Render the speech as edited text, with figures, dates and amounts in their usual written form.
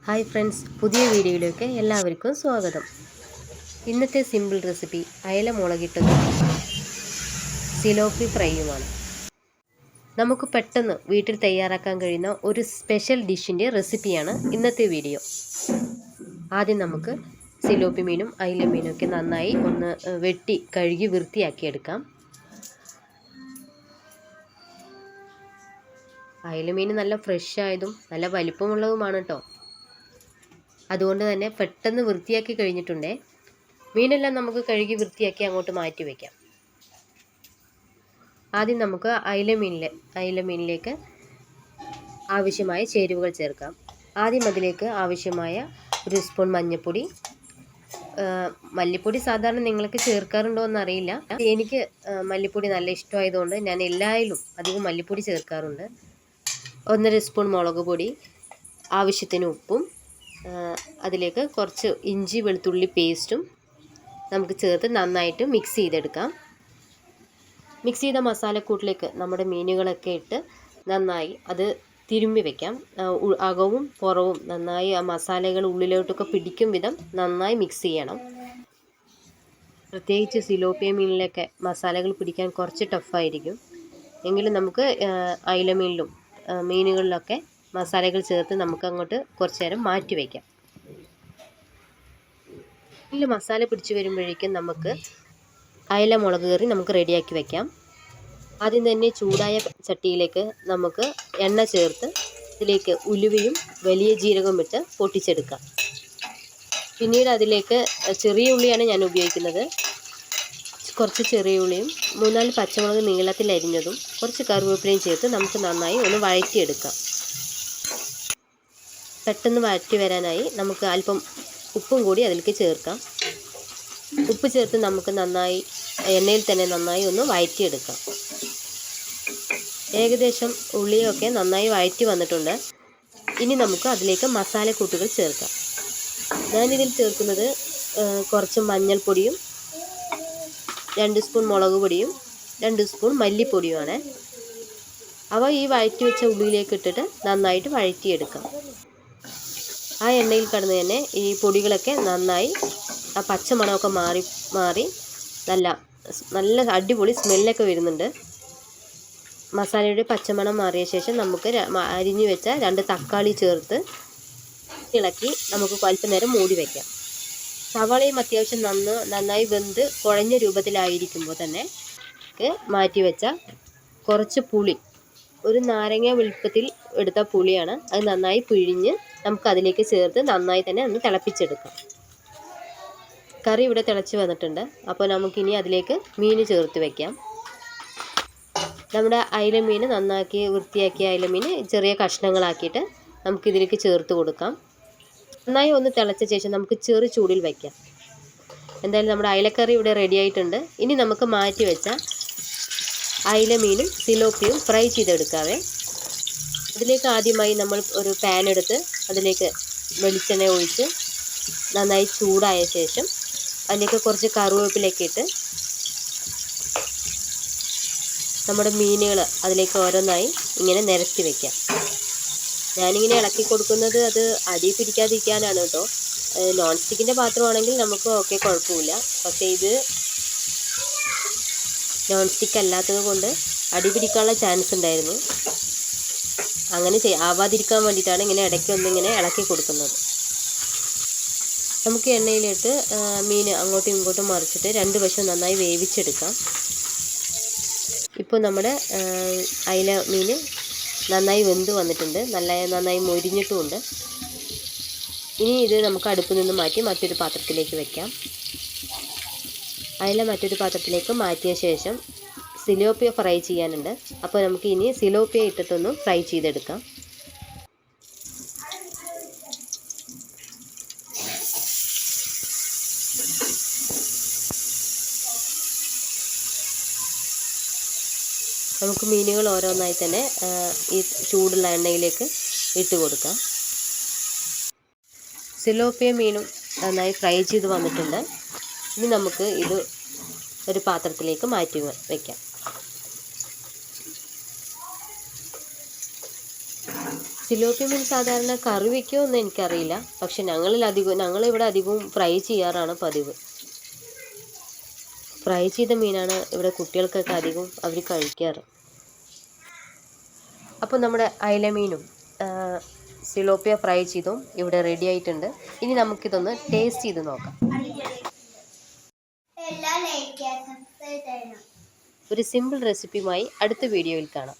Hi friends, പുതിയ വീഡിയോയിലേക്ക് എല്ലാവർക്കും സ്വാഗതം. ഇന്നത്തെ സിമ്പിൾ റെസിപ്പി അയല മുളകിട്ടതും സിലോപ്പി ഫ്രൈയുമാണ്. നമുക്ക് പെട്ടെന്ന് വീട്ടിൽ തയ്യാറാക്കാൻ കഴിയുന്ന ഒരു സ്പെഷ്യൽ ഡിഷിൻ്റെ റെസിപ്പിയാണ് ഇന്നത്തെ വീഡിയോ. ആദ്യം നമുക്ക് സിലോപ്പി മീനും അയല മീനും ഒക്കെ നന്നായി ഒന്ന് വെട്ടി കഴുകി വൃത്തിയാക്കിയെടുക്കാം. അയല മീൻ നല്ല ഫ്രഷ് ആയതും നല്ല വലിപ്പമുള്ളതുമാണ് കേട്ടോ. അതുകൊണ്ട് തന്നെ പെട്ടെന്ന് വൃത്തിയാക്കി കഴിഞ്ഞിട്ടുണ്ടേ. മീനെല്ലാം നമുക്ക് കഴുകി വൃത്തിയാക്കി അങ്ങോട്ട് മാറ്റി വയ്ക്കാം. ആദ്യം നമുക്ക് അയല മീനിലേക്ക് ആവശ്യമായ ചേരുവകൾ ചേർക്കാം. ആദ്യം അതിലേക്ക് ആവശ്യമായ 1 സ്പൂൺ മഞ്ഞൾപ്പൊടി. മല്ലിപ്പൊടി സാധാരണ നിങ്ങൾക്ക് ചേർക്കാറുണ്ടോ എന്നറിയില്ല. എനിക്ക് മല്ലിപ്പൊടി നല്ല ഇഷ്ടമായതുകൊണ്ട് ഞാൻ എല്ലായിലും അധികം മല്ലിപ്പൊടി ചേർക്കാറുണ്ട്. 1.5 സ്പൂൺ മുളക് പൊടി, ആവശ്യത്തിന് ഉപ്പും, അതിലേക്ക് കുറച്ച് ഇഞ്ചി വെളുത്തുള്ളി പേസ്റ്റും നമുക്ക് ചേർത്ത് നന്നായിട്ട് മിക്സ് ചെയ്തെടുക്കാം. മിക്സ് ചെയ്ത മസാലക്കൂട്ടിലേക്ക് നമ്മുടെ മീനുകളൊക്കെ ഇട്ട് നന്നായി അത് തിരുമ്മി വയ്ക്കാം. അകവും പുറവും നന്നായി ആ മസാലകൾ ഉള്ളിലോട്ടൊക്കെ പിടിക്കും വിധം നന്നായി മിക്സ് ചെയ്യണം. പ്രത്യേകിച്ച് സിലോപ്പിയ മീനിലൊക്കെ മസാലകൾ പിടിക്കാൻ കുറച്ച് ടഫായിരിക്കും. എങ്കിലും നമുക്ക് അയല മീനുകളിലൊക്കെ മസാലകൾ ചേർത്ത് നമുക്ക് അങ്ങോട്ട് കുറച്ച് നേരം മാറ്റി വയ്ക്കാം. ഇതിൽ മസാല പിടിച്ച് വരുമ്പോഴേക്കും നമുക്ക് അയല മുളക് കറി നമുക്ക് റെഡിയാക്കി വയ്ക്കാം. ആദ്യം തന്നെ ചൂടായ ചട്ടിയിലേക്ക് നമുക്ക് എണ്ണ ചേർത്ത് ഇതിലേക്ക് ഉലുവയും വലിയ ജീരകവും ഇട്ട് പൊട്ടിച്ചെടുക്കാം. പിന്നീട് അതിലേക്ക് ചെറിയ ഉള്ളിയാണ് ഞാൻ ഉപയോഗിക്കുന്നത്. കുറച്ച് ചെറിയ ഉള്ളിയും 3-4 പച്ചമുളക് നീളത്തിൽ അരിഞ്ഞതും കുറച്ച് കറിവേപ്പിലയും ചേർത്ത് നമുക്ക് നന്നായി ഒന്ന് വഴറ്റിയെടുക്കാം. പെട്ടെന്ന് വഴറ്റി വരാനായി നമുക്ക് അല്പം ഉപ്പും കൂടി അതിലേക്ക് ചേർക്കാം. ഉപ്പ് ചേർത്ത് നമുക്ക് നന്നായി എണ്ണയിൽ തന്നെ നന്നായി ഒന്ന് വഴറ്റിയെടുക്കാം. ഏകദേശം ഉള്ളിയൊക്കെ നന്നായി വഴറ്റി വന്നിട്ടുണ്ട്. ഇനി നമുക്ക് അതിലേക്ക് മസാലക്കൂട്ടുകൾ ചേർക്കാം. ഞാനിതിൽ ചേർക്കുന്നത് കുറച്ച് മഞ്ഞൾപ്പൊടിയും 2 സ്പൂൺ മുളക് പൊടിയും 2 സ്പൂൺ മല്ലിപ്പൊടിയുമാണ്. അവ ഈ വഴറ്റി വെച്ച ഉള്ളിയിലേക്ക് ഇട്ടിട്ട് നന്നായിട്ട് വഴറ്റിയെടുക്കാം. ആ എണ്ണയിൽ കിടന്ന് തന്നെ ഈ പൊടികളൊക്കെ നന്നായി ആ പച്ചമണമൊക്കെ മാറി നല്ല അടിപൊളി സ്മെല്ലൊക്കെ വരുന്നുണ്ട്. മസാലയുടെ പച്ചമണം മാറിയ ശേഷം നമുക്ക് അരിഞ്ഞു വെച്ച 2 തക്കാളി ചേർത്ത് ഇളക്കി നമുക്ക് അല്പം നേരം മൂടി വയ്ക്കാം. സവാളയും അത്യാവശ്യം നന്നായി വെന്ത് കുഴഞ്ഞ രൂപത്തിലായിരിക്കുമ്പോൾ തന്നെ മാറ്റി വെച്ച കുറച്ച് പുളി, ഒരു നാരങ്ങ വലുപ്പത്തിൽ എടുത്ത പുളിയാണ്. അത് നന്നായി പിഴിഞ്ഞ് നമുക്ക് അതിലേക്ക് ചേർത്ത് നന്നായി തന്നെ ഒന്ന് തിളപ്പിച്ചെടുക്കാം. കറി ഇവിടെ തിളച്ച് വന്നിട്ടുണ്ട്. അപ്പോൾ നമുക്കിനി അതിലേക്ക് മീൻ ചേർത്ത് വയ്ക്കാം. നമ്മുടെ അയല മീൻ നന്നാക്കി വൃത്തിയാക്കിയ അയല മീൻ ചെറിയ കഷ്ണങ്ങളാക്കിയിട്ട് നമുക്കിതിലേക്ക് ചേർത്ത് കൊടുക്കാം. നന്നായി ഒന്ന് തിളച്ച ശേഷം നമുക്ക് ചെറു ചൂടിൽ വയ്ക്കാം. എന്തായാലും നമ്മുടെ അയലക്കറി ഇവിടെ റെഡി ആയിട്ടുണ്ട്. ഇനി നമുക്ക് മാറ്റി വെച്ച അയല മീനും സിലോപ്പിയും ഫ്രൈ ചെയ്തെടുക്കാവേ. അതിലേക്ക് ആദ്യമായി നമ്മൾ ഒരു പാൻ എടുത്ത് അതിലേക്ക് വെളിച്ചെണ്ണ ഒഴിച്ച് നന്നായി ചൂടായ ശേഷം അതിലേക്ക് കുറച്ച് കറിവേപ്പിലൊക്കെ ഇട്ട് നമ്മുടെ മീനുകൾ അതിലേക്ക് ഓരോന്നായി ഇങ്ങനെ നിരത്തി വയ്ക്കാം. ഞാനിങ്ങനെ ഇളക്കി കൊടുക്കുന്നത് അത് അടി പിടിക്കാതിരിക്കാനാണ് കേട്ടോ. നോൺ സ്റ്റിക്കിൻ്റെ പാത്രമാണെങ്കിൽ നമുക്ക് ഓക്കെ, കുഴപ്പമില്ല. പക്ഷേ ഇത് നോൺ സ്റ്റിക്ക് അല്ലാത്തത് കൊണ്ട് അടി പിടിക്കാനുള്ള ചാൻസ് ഉണ്ടായിരുന്നു. അങ്ങനെ ആവാതിരിക്കാൻ വേണ്ടിയിട്ടാണ് ഇങ്ങനെ ഇടയ്ക്കൊന്നിങ്ങനെ ഇളക്കി കൊടുക്കുന്നത്. നമുക്ക് എണ്ണയിലിട്ട് മീൻ അങ്ങോട്ടും ഇങ്ങോട്ടും മറിച്ചിട്ട് 2 വശം നന്നായി വേവിച്ചെടുക്കാം. ഇപ്പോൾ നമ്മുടെ അയല മീൻ നന്നായി വെന്ത് വന്നിട്ടുണ്ട്, നന്നായി മൊരിഞ്ഞിട്ടുമുണ്ട്. ഇനി ഇത് നമുക്ക് അടുപ്പിൽ നിന്ന് മാറ്റി മറ്റൊരു പാത്രത്തിലേക്ക് വയ്ക്കാം. അയല മറ്റൊരു പാത്രത്തിലേക്ക് മാറ്റിയ ശേഷം സിലോപ്പിയ ഫ്രൈ ചെയ്യാനുണ്ട്. അപ്പോൾ നമുക്ക് ഇനി സിലോപ്പിയ ഇട്ടിട്ടൊന്ന് ഫ്രൈ ചെയ്തെടുക്കാം. നമുക്ക് മീനുകൾ ഓരോന്നായി തന്നെ ഈ ചൂടുള്ള എണ്ണയിലേക്ക് ഇട്ട് കൊടുക്കാം. സിലോപ്പിയ മീനും നന്നായി ഫ്രൈ ചെയ്ത് വന്നിട്ടുണ്ട്. ഇനി നമുക്ക് ഇത് ഒരു പാത്രത്തിലേക്ക് മാറ്റി വയ്ക്കാം. സിലോപ്പി മീൻ സാധാരണ കറി വയ്ക്കുമോ എന്ന് എനിക്കറിയില്ല. പക്ഷെ ഞങ്ങളിവിടെ അധികവും ഫ്രൈ ചെയ്യാറാണ് പതിവ്. ഫ്രൈ ചെയ്ത മീനാണ് ഇവിടെ കുട്ടികൾക്കൊക്കെ അധികവും അവർ കഴിക്കാറ്. അപ്പോൾ നമ്മുടെ അയല മീനും സിലോപ്പിയ ഫ്രൈ ചെയ്തും ഇവിടെ റെഡി ആയിട്ടുണ്ട്. ഇനി നമുക്കിതൊന്ന് ടേസ്റ്റ് ചെയ്ത് നോക്കാം. ഒരു സിമ്പിൾ റെസിപ്പിയുമായി അടുത്ത വീഡിയോയിൽ കാണാം.